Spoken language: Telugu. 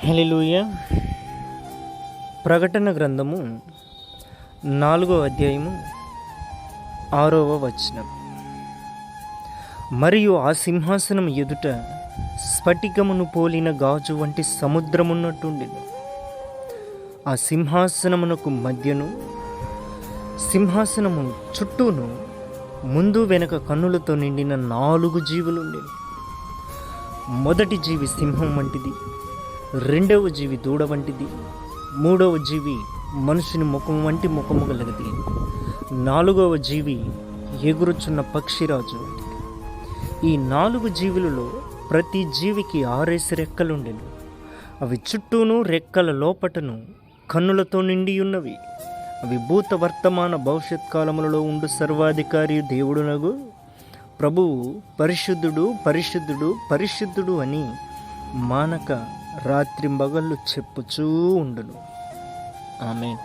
హల్లెలూయా. ప్రకటన గ్రంథము 4వ అధ్యాయము 6వ వచనం. మరియు ఆ సింహాసనం ఎదుట స్ఫటికమును పోలిన గాజు వంటి సముద్రమున్నట్టుండెను. ఆ సింహాసనమునకు మధ్యను సింహాసనము చుట్టూను ముందు వెనక కన్నులతో నిండిన 4 జీవులుండెను. మొదటి జీవి సింహం వంటిది, రెండవ జీవి దూడ వంటిది, మూడవ జీవి మనుషుని ముఖం వంటి ముఖము గలది, 4వ జీవి ఎగురుచున్న పక్షిరాజు వంటిది. ఈ 4 జీవులలో ప్రతి జీవికి 6 రెక్కలుండెను. అవి చుట్టూను రెక్కల లోపటను కన్నులతో నిండి ఉన్నవి. అవి భూత వర్తమాన భవిష్యత్ కాలములలో ఉండు సర్వాధికారి దేవుడునగు ప్రభువు పరిశుద్ధుడు పరిశుద్ధుడు పరిశుద్ధుడు అని మానక రాత్రింబగళ్ళు చెప్పుచూ ఉండును. ఆమేన్.